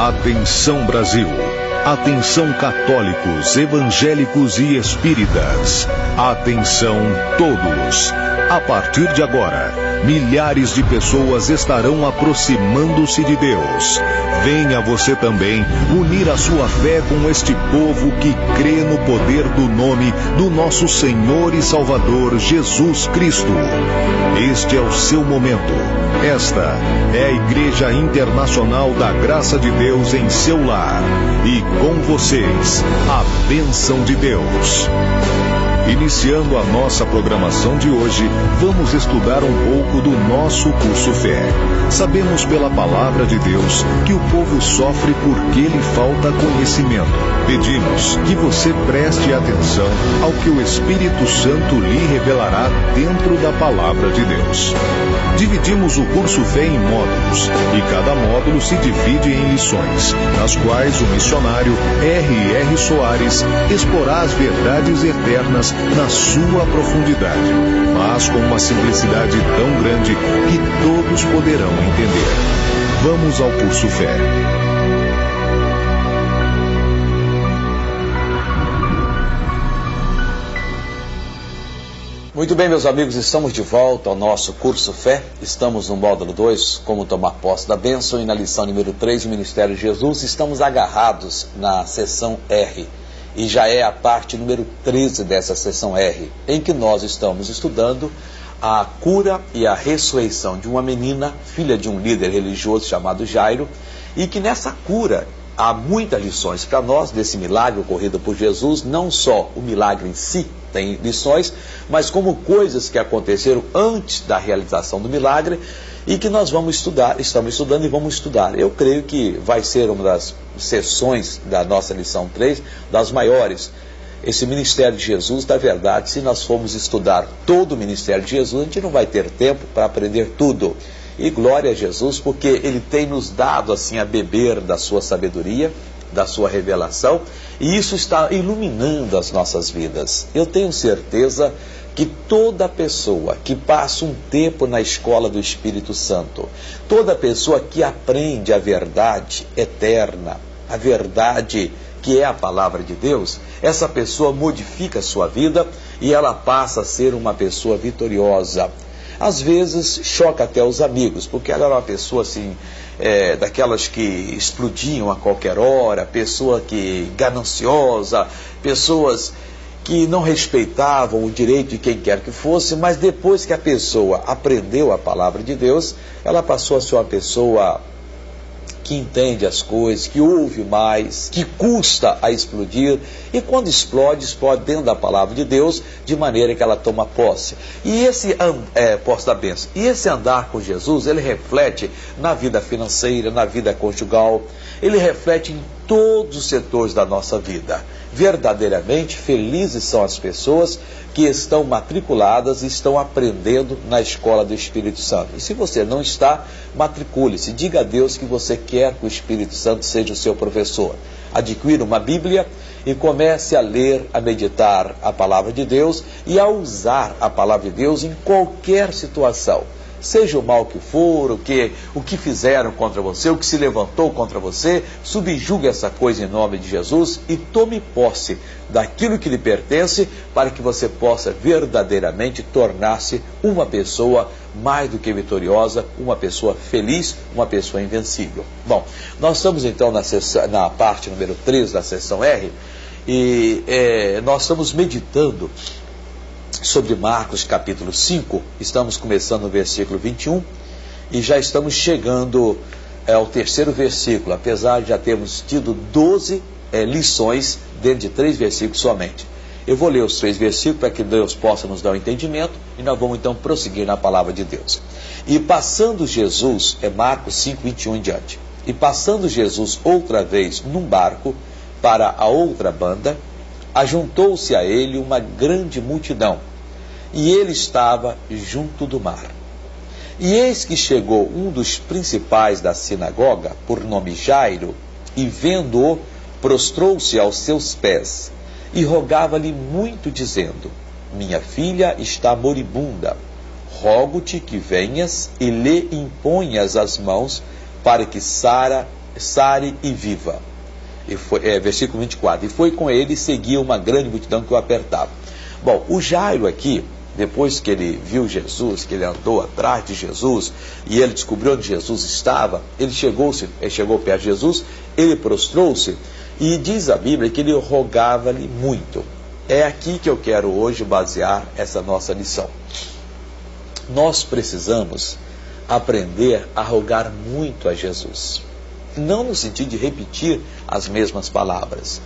Atenção Brasil, atenção católicos, evangélicos e espíritas, atenção todos. A partir de agora, milhares de pessoas estarão aproximando-se de Deus. Venha você também unir a sua fé com este povo que crê no poder do nome do nosso Senhor e Salvador Jesus Cristo. Este é o seu momento. Esta é a Igreja Internacional da Graça de Deus em seu lar. E com vocês, a bênção de Deus. Iniciando a nossa programação de hoje, vamos estudar um pouco do nosso curso Fé. Sabemos pela palavra de Deus que o povo sofre porque lhe falta conhecimento. Pedimos que você preste atenção ao que o Espírito Santo lhe revelará dentro da palavra de Deus. Dividimos o curso Fé em módulos, e cada módulo se divide em lições, nas quais o missionário R.R. Soares exporá as verdades eternas na sua profundidade, mas com uma simplicidade tão grande que todos poderão entender. Vamos ao curso Fé. Muito bem, meus amigos, estamos de volta ao nosso curso Fé. Estamos no módulo 2, como tomar posse da bênção, e na lição número 3, o Ministério de Jesus. Estamos agarrados na seção R, e já é a parte número 13 dessa seção R, em que nós estamos estudando a cura e a ressurreição de uma menina, filha de um líder religioso chamado Jairo, e que nessa cura há muitas lições para nós desse milagre ocorrido por Jesus. Não só o milagre em si tem lições, mas como coisas que aconteceram antes da realização do milagre e que nós vamos estudar, estamos estudando e vamos estudar. Eu creio que vai ser uma das sessões da nossa lição 3, das maiores. Esse ministério de Jesus, na verdade, se nós formos estudar todo o ministério de Jesus, a gente não vai ter tempo para aprender tudo. E glória a Jesus, porque Ele tem nos dado assim a beber da sua sabedoria, da sua revelação, e isso está iluminando as nossas vidas. Eu tenho certeza que toda pessoa que passa um tempo na escola do Espírito Santo, toda pessoa que aprende a verdade eterna, a verdade que é a palavra de Deus, essa pessoa modifica a sua vida e ela passa a ser uma pessoa vitoriosa. Às vezes choca até os amigos, porque ela era uma pessoa assim, daquelas que explodiam a qualquer hora, pessoa que gananciosa, pessoas que não respeitavam o direito de quem quer que fosse, mas depois que a pessoa aprendeu a palavra de Deus, ela passou a ser uma pessoa que entende as coisas, que ouve mais, que custa a explodir, e quando explode, explode dentro da palavra de Deus, de maneira que ela toma posse. E esse posse da bênção, e esse andar com Jesus, ele reflete na vida financeira, na vida conjugal, ele reflete em todos os setores da nossa vida. Verdadeiramente felizes são as pessoas que estão matriculadas e estão aprendendo na escola do Espírito Santo. E se você não está, matricule-se. Diga a Deus que você quer que o Espírito Santo seja o seu professor. Adquira uma Bíblia e comece a ler, a meditar a palavra de Deus e a usar a palavra de Deus em qualquer situação. Seja o mal que for, o que fizeram contra você, o que se levantou contra você, subjugue essa coisa em nome de Jesus e tome posse daquilo que lhe pertence, para que você possa verdadeiramente tornar-se uma pessoa mais do que vitoriosa, uma pessoa feliz, uma pessoa invencível. Bom, nós estamos então na parte número 3 da seção R, e nós estamos meditando sobre Marcos capítulo 5, estamos começando no versículo 21 e já estamos chegando ao terceiro versículo, apesar de já termos tido 12 lições dentro de 3 versículos somente. Eu vou ler os 3 versículos para que Deus possa nos dar um entendimento e nós vamos então prosseguir na palavra de Deus. E passando Jesus, Marcos 5, 21 em diante, e passando Jesus outra vez num barco para a outra banda, ajuntou-se a ele uma grande multidão, e ele estava junto do mar. E eis que chegou um dos principais da sinagoga, por nome Jairo, e vendo-o, prostrou-se aos seus pés, e rogava-lhe muito, dizendo: minha filha está moribunda, rogo-te que venhas e lhe imponhas as mãos, para que sare e viva. E foi, versículo 24, e foi com ele e seguia uma grande multidão que o apertava. Bom, o Jairo aqui, depois que ele viu Jesus, que ele andou atrás de Jesus, e ele descobriu onde Jesus estava, ele chegou perto de Jesus, ele prostrou-se, e diz a Bíblia que ele rogava-lhe muito. É aqui que eu quero hoje basear essa nossa lição. Nós precisamos aprender a rogar muito a Jesus. Não no sentido de repetir as mesmas palavras,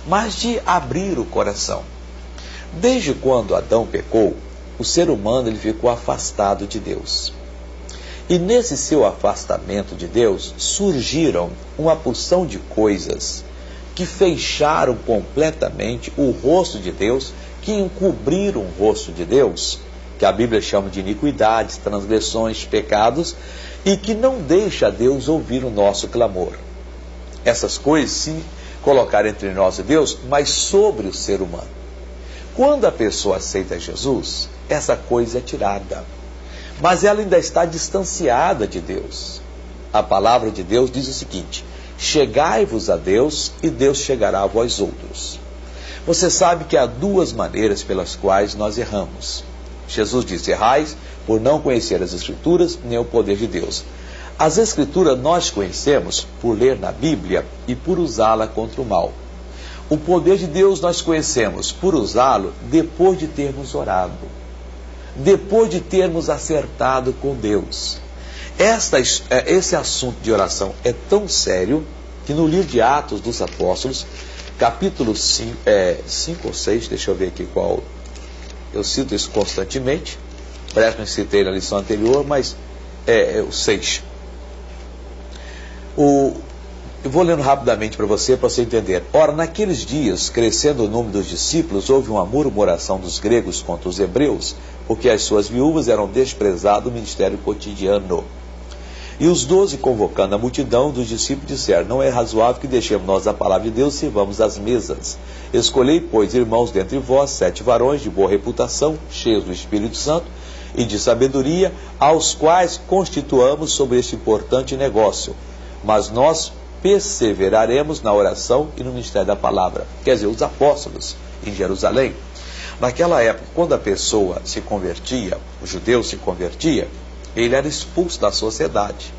mas de abrir o coração. Desde quando Adão pecou, o ser humano ele ficou afastado de Deus. E nesse seu afastamento de Deus, surgiram uma porção de coisas que fecharam completamente o rosto de Deus, que encobriram o rosto de Deus, que a Bíblia chama de iniquidades, transgressões, pecados, e que não deixa Deus ouvir o nosso clamor. Essas coisas se colocaram entre nós e Deus, mas sobre o ser humano. Quando a pessoa aceita Jesus, essa coisa é tirada. Mas ela ainda está distanciada de Deus. A palavra de Deus diz o seguinte: chegai-vos a Deus e Deus chegará a vós outros. Você sabe que há duas maneiras pelas quais nós erramos. Jesus disse: errais por não conhecer as Escrituras nem o poder de Deus. As Escrituras nós conhecemos por ler na Bíblia e por usá-la contra o mal. O poder de Deus nós conhecemos por usá-lo depois de termos orado, depois de termos acertado com Deus. Esse assunto de oração é tão sério que no livro de Atos dos Apóstolos, capítulo 5 ou 6, deixa eu ver aqui qual, eu cito isso constantemente, parece que eu citei na lição anterior, mas é o 6. Eu vou lendo rapidamente para você entender. Ora, naqueles dias, crescendo o número dos discípulos, houve uma murmuração dos gregos contra os hebreus, porque as suas viúvas eram desprezadas do ministério cotidiano. E os 12, convocando a multidão dos discípulos, disseram: não é razoável que deixemos nós a palavra de Deus e sirvamos as mesas. Escolhei, pois, irmãos, dentre vós, 7 varões de boa reputação, cheios do Espírito Santo e de sabedoria, aos quais constituamos sobre este importante negócio. Mas nós perseveraremos na oração e no ministério da palavra. Quer dizer, os apóstolos em Jerusalém. Naquela época, quando a pessoa se convertia, o judeu se convertia, ele era expulso da sociedade.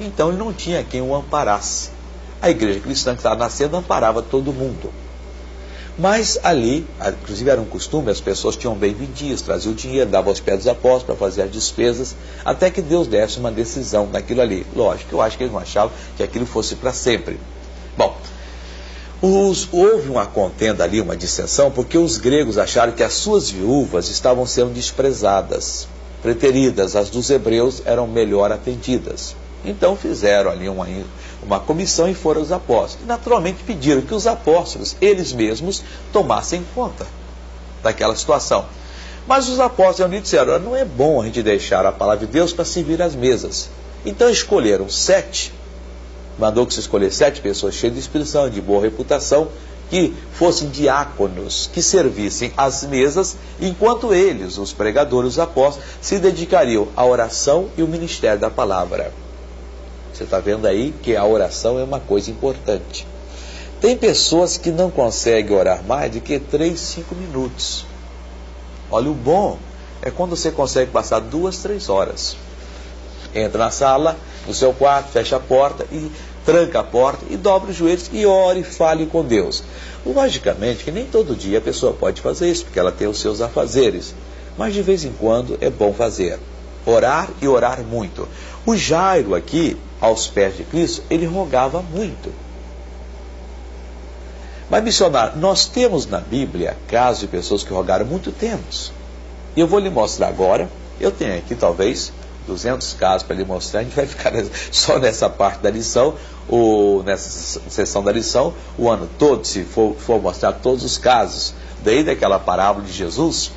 Então ele não tinha quem o amparasse. A igreja cristã que estava nascendo amparava todo mundo. Mas ali, inclusive era um costume, as pessoas tinham bem-vindias, traziam dinheiro, davam aos pés dos apóstolos para fazer as despesas, até que Deus desse uma decisão naquilo ali. Lógico, eu acho que eles não achavam que aquilo fosse para sempre. Bom, houve uma contenda ali, uma dissensão, porque os gregos acharam que as suas viúvas estavam sendo desprezadas, preteridas, as dos hebreus eram melhor atendidas. Então fizeram ali uma comissão e foram os apóstolos. E naturalmente pediram que os apóstolos, eles mesmos, tomassem conta daquela situação. Mas os apóstolos disseram: não é bom a gente deixar a palavra de Deus para servir às mesas. Então escolheram 7, mandou que se escolhesse 7 pessoas cheias de Espírito Santo, de boa reputação, que fossem diáconos, que servissem às mesas, enquanto eles, os pregadores, os apóstolos, se dedicariam à oração e ao ministério da palavra. Você está vendo aí que a oração é uma coisa importante. Tem pessoas que não conseguem orar mais do que 3, 5 minutos. Olha, o bom é quando você consegue passar 2, 3 horas. Entra na sala, no seu quarto, fecha a porta e tranca a porta e dobra os joelhos e ore e fale com Deus. Logicamente que nem todo dia a pessoa pode fazer isso, porque ela tem os seus afazeres. Mas de vez em quando é bom fazer. Orar e orar muito. O Jairo aqui, aos pés de Cristo, ele rogava muito. Mas, missionário, nós temos na Bíblia casos de pessoas que rogaram muito tempo. E eu vou lhe mostrar agora. Eu tenho aqui talvez 200 casos para lhe mostrar. A gente vai ficar só nessa parte da lição, ou nessa sessão da lição, o ano todo, se for mostrar todos os casos. Daí daquela parábola de Jesus,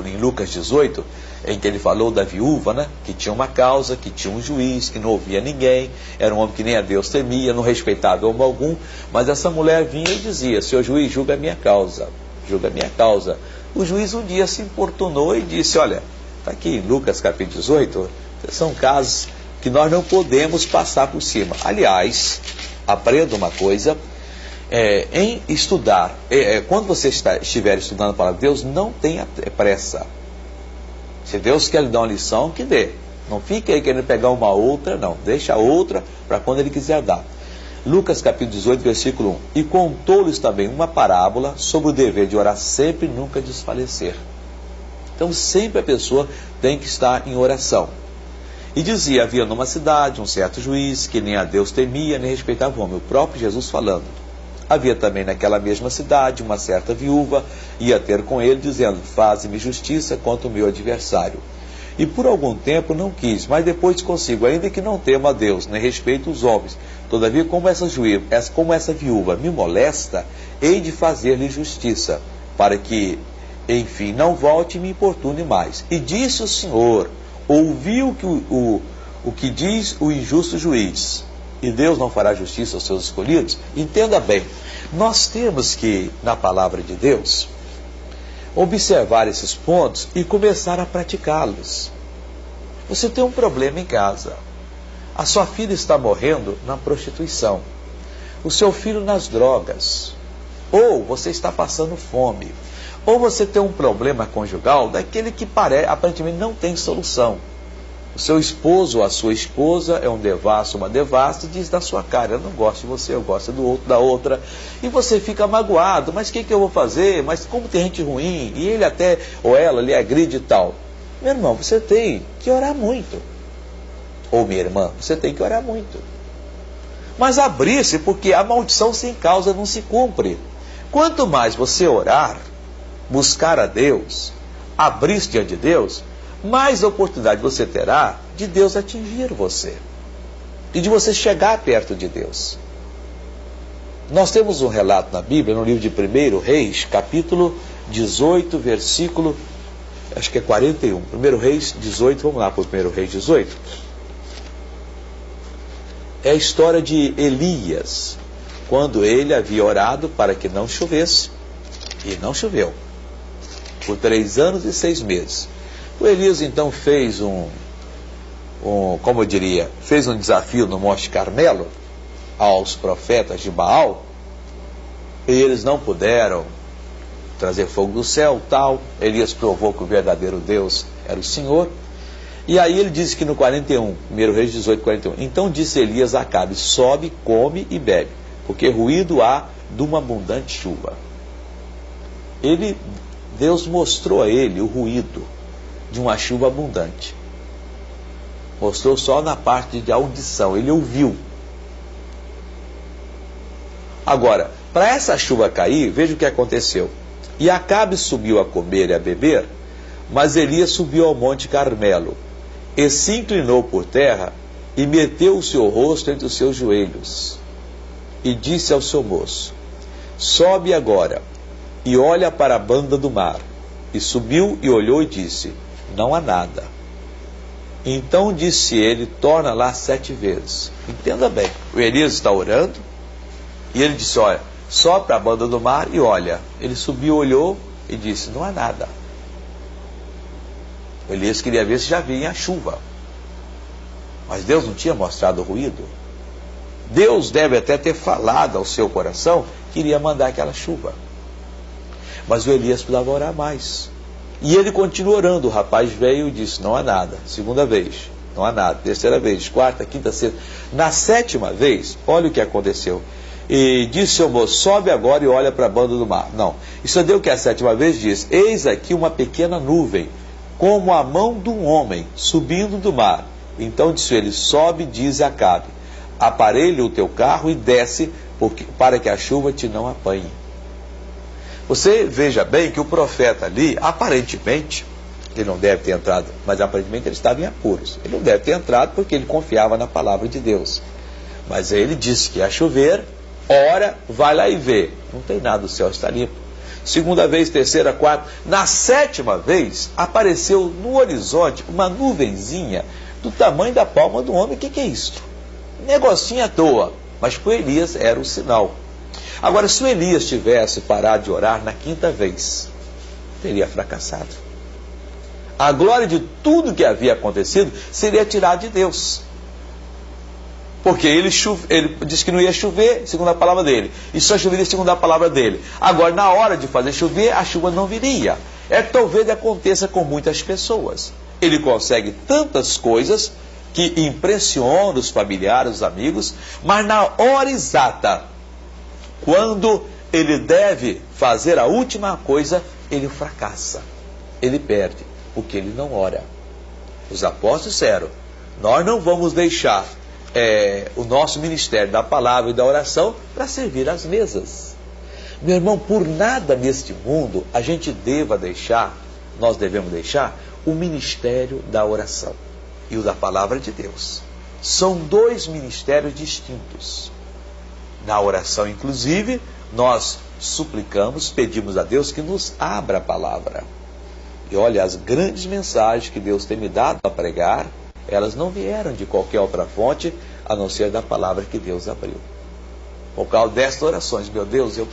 em Lucas 18, em que ele falou da viúva, né, que tinha uma causa, que tinha um juiz, que não ouvia ninguém, era um homem que nem a Deus temia, não respeitava homem algum, mas essa mulher vinha e dizia: seu juiz, julga a minha causa, julga a minha causa. O juiz um dia se importunou e disse: olha, está aqui em Lucas capítulo 18, são casos que nós não podemos passar por cima. Aliás, aprenda uma coisa, em estudar, quando você estiver estudando a palavra de Deus, não tenha pressa. Se Deus quer lhe dar uma lição, que dê. Não fique aí querendo pegar uma outra, não. Deixa a outra para quando Ele quiser dar. Lucas capítulo 18, versículo 1. E contou-lhes também uma parábola sobre o dever de orar sempre e nunca desfalecer. Então sempre a pessoa tem que estar em oração. E dizia, havia numa cidade um certo juiz que nem a Deus temia, nem respeitava o homem. O próprio Jesus falando. Havia também naquela mesma cidade uma certa viúva, ia ter com ele, dizendo, faze-me justiça contra o meu adversário. E por algum tempo não quis, mas depois consigo, ainda que não tema a Deus, nem respeito os homens. Todavia, como essa viúva me molesta, hei de fazer-lhe justiça, para que, enfim, não volte e me importune mais. E disse o Senhor, ouviu o que diz o injusto juiz, e Deus não fará justiça aos seus escolhidos? Entenda bem, nós temos que, na palavra de Deus, observar esses pontos e começar a praticá-los. Você tem um problema em casa. A sua filha está morrendo na prostituição. O seu filho nas drogas. Ou você está passando fome. Ou você tem um problema conjugal daquele que aparentemente não tem solução. O seu esposo ou a sua esposa é um devasso, uma devassa, e diz na sua cara, eu não gosto de você, eu gosto do outro, da outra. E você fica magoado, mas o que eu vou fazer? Mas como tem gente ruim, e ele até, ou ela, lhe agride e tal. Meu irmão, você tem que orar muito. Ou minha irmã, você tem que orar muito. Mas abrir-se, porque a maldição sem causa não se cumpre. Quanto mais você orar, buscar a Deus, abrir-se diante de Deus, mais oportunidade você terá de Deus atingir você. E de você chegar perto de Deus. Nós temos um relato na Bíblia, no livro de 1 Reis, capítulo 18, versículo, acho que é 41. 1 Reis 18, vamos lá para o 1 Reis 18. É a história de Elias, quando ele havia orado para que não chovesse, e não choveu, por 3 anos e 6 meses. O Elias então fez fez um desafio no Monte Carmelo aos profetas de Baal, e eles não puderam trazer fogo do céu, tal. Elias provou que o verdadeiro Deus era o Senhor. E aí ele diz que no 41, 1 Reis 18, 41, então disse Elias a Acabe, sobe, come e bebe, porque ruído há de uma abundante chuva. Deus mostrou a ele o ruído de uma chuva abundante. Mostrou só na parte de audição, ele ouviu. Agora, para essa chuva cair, veja o que aconteceu. E Acabe subiu a comer e a beber, mas Elias subiu ao Monte Carmelo, e se inclinou por terra, e meteu o seu rosto entre os seus joelhos, e disse ao seu moço, sobe agora, e olha para a banda do mar. E subiu e olhou e disse, não há nada. Então disse ele, torna lá 7 vezes. Entenda bem, o Elias está orando, e ele disse, olha, sobe para a banda do mar e olha. Ele subiu, olhou e disse, não há nada. O Elias queria ver se já vinha a chuva. Mas Deus não tinha mostrado o ruído. Deus deve até ter falado ao seu coração que iria mandar aquela chuva. Mas o Elias precisava orar mais. E ele continuou orando. O rapaz veio e disse, não há nada. 2ª vez, não há nada. 3ª vez, 4ª, 5ª, 6ª. Na 7ª vez, olha o que aconteceu. E disse ao moço, sobe agora e olha para a banda do mar. Não. Isso deu que a 7ª vez diz, eis aqui uma pequena nuvem, como a mão de um homem, subindo do mar. Então disse ele, sobe, diz a Acabe, aparelha o teu carro e desce, para que a chuva te não apanhe. Você veja bem que o profeta ali, aparentemente, ele não deve ter entrado, mas aparentemente ele estava em apuros. Ele não deve ter entrado porque ele confiava na palavra de Deus. Mas ele disse que ia chover, ora, vai lá e vê. Não tem nada, o céu está limpo. 2ª vez, 3ª, 4ª. Na 7ª vez, apareceu no horizonte uma nuvenzinha do tamanho da palma do homem. O que é isso? Negocinho à toa. Mas para Elias era o sinal. Agora, se o Elias tivesse parado de orar na 5ª vez, teria fracassado. A glória de tudo que havia acontecido seria tirada de Deus. Porque ele disse que não ia chover, segundo a palavra dele. E só choveria segundo a palavra dele. Agora, na hora de fazer chover, a chuva não viria. É que talvez aconteça com muitas pessoas. Ele consegue tantas coisas que impressionam os familiares, os amigos, mas na hora exata, quando ele deve fazer a última coisa, ele fracassa. Ele perde, porque ele não ora. Os apóstolos disseram, nós não vamos deixar o nosso ministério da palavra e da oração para servir às mesas. Meu irmão, por nada neste mundo nós devemos deixar o ministério da oração e o da palavra de Deus. São dois ministérios distintos. Na oração, inclusive, nós suplicamos, pedimos a Deus que nos abra a palavra. E olha, as grandes mensagens que Deus tem me dado a pregar, elas não vieram de qualquer outra fonte, a não ser da palavra que Deus abriu. Por causa destas orações, meu Deus, eu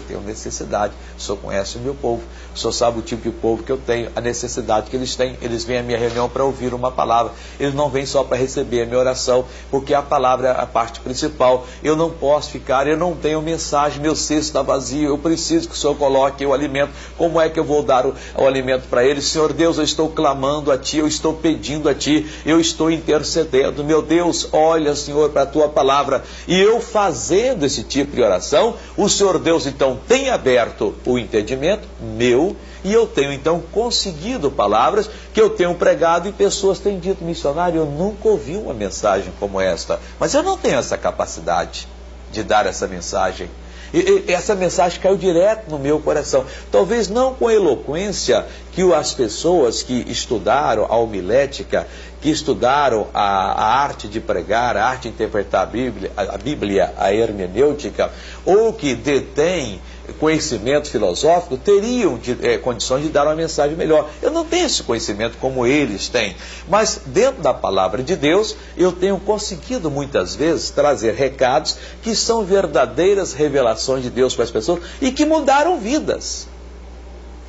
tenho necessidade. O Senhor conhece o meu povo, o Senhor sabe o tipo de povo que eu tenho, a necessidade que eles têm. Eles vêm à minha reunião para ouvir uma palavra, eles não vêm só para receber a minha oração, porque a palavra é a parte principal. Eu não posso ficar, eu não tenho mensagem, meu cesto está vazio, eu preciso que o Senhor coloque o alimento. Como é que eu vou dar o alimento para eles? Senhor Deus, eu estou clamando a Ti, eu estou pedindo a Ti, eu estou intercedendo. Meu Deus, olha, Senhor, para a Tua palavra. E eu fazendo esse tipo de oração, o Senhor Deus então tem aberto o entendimento meu, e eu tenho então conseguido palavras que eu tenho pregado, e pessoas têm dito, missionário, eu nunca ouvi uma mensagem como esta, mas eu não tenho essa capacidade de dar essa mensagem. E essa mensagem caiu direto no meu coração, talvez não com a eloquência que as pessoas que estudaram a homilética, que estudaram a arte de pregar, a arte de interpretar a Bíblia, a hermenêutica, ou que detêm conhecimento filosófico, teriam condições de dar uma mensagem melhor. Eu não tenho esse conhecimento como eles têm, mas dentro da palavra de Deus, eu tenho conseguido muitas vezes trazer recados que são verdadeiras revelações de Deus para as pessoas e que mudaram vidas.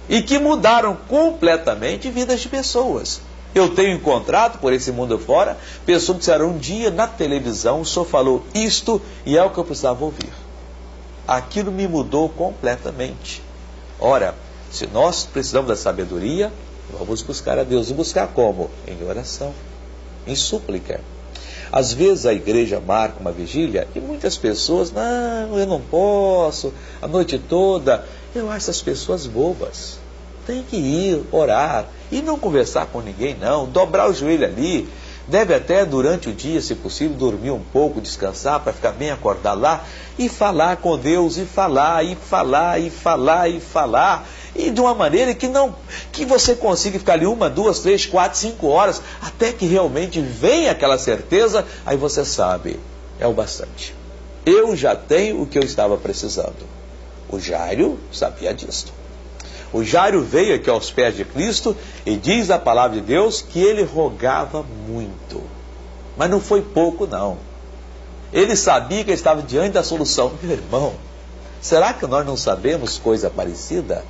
E que mudaram completamente vidas de pessoas. Eu tenho encontrado por esse mundo fora pessoas que disseram, um dia na televisão o senhor falou isto e é o que eu precisava ouvir. Aquilo me mudou completamente. Ora, se nós precisamos da sabedoria, vamos buscar a Deus. E buscar como? Em oração, em súplica. Às vezes a igreja marca uma vigília e muitas pessoas, não, eu não posso, a noite toda. Eu acho essas pessoas bobas. Tem que ir, orar, e não conversar com ninguém não, dobrar o joelho ali. Deve até durante o dia, se possível, dormir um pouco, descansar, para ficar bem acordado lá, e falar com Deus, e falar, e falar, e falar, e falar, e de uma maneira que você consiga ficar ali 1, 2, 3, 4, 5 horas, até que realmente venha aquela certeza, aí você sabe, é o bastante. Eu já tenho o que eu estava precisando. O Jairo sabia disso. O Jairo veio aqui aos pés de Cristo e diz a palavra de Deus que ele rogava muito. Mas não foi pouco não. Ele sabia que ele estava diante da solução. Meu irmão, será que nós não sabemos coisa parecida?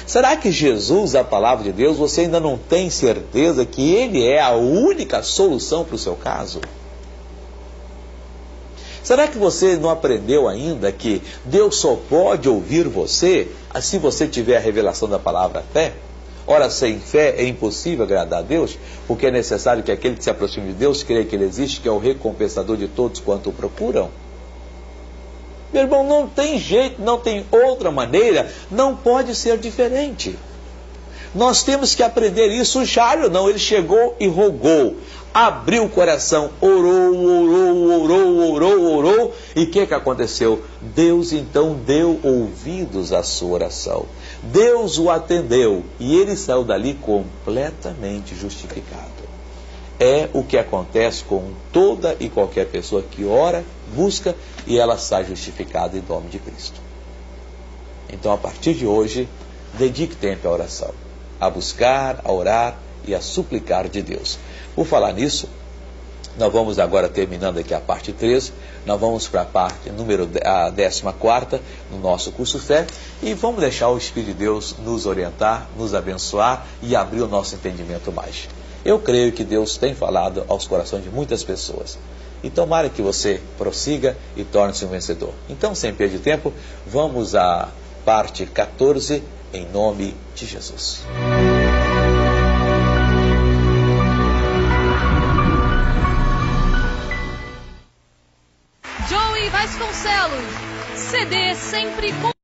Será que Jesus, a palavra de Deus, você ainda não tem certeza que Ele é a única solução para o seu caso? Será que você não aprendeu ainda que Deus só pode ouvir você se você tiver a revelação da palavra fé? Ora, sem fé é impossível agradar a Deus, porque é necessário que aquele que se aproxime de Deus creia que Ele existe, que é o recompensador de todos quanto o procuram. Meu irmão, não tem jeito, não tem outra maneira, não pode ser diferente. Nós temos que aprender isso. O Jairo não, ele chegou e rogou, abriu o coração, orou, e o que aconteceu? Deus então deu ouvidos à sua oração. Deus o atendeu e ele saiu dali completamente justificado. É o que acontece com toda e qualquer pessoa que ora, busca e ela sai justificada em nome de Cristo. Então, a partir de hoje, dedique tempo à oração, a buscar, a orar e a suplicar de Deus. Por falar nisso, nós vamos agora terminando aqui a parte 13, nós vamos para a parte a 14ª no nosso curso Fé, e vamos deixar o Espírito de Deus nos orientar, nos abençoar e abrir o nosso entendimento mais. Eu creio que Deus tem falado aos corações de muitas pessoas. E tomara que você prossiga e torne-se um vencedor. Então, sem perder tempo, vamos à parte 14, em nome de Jesus. Joey Vasconcelos, CD Sempre Com...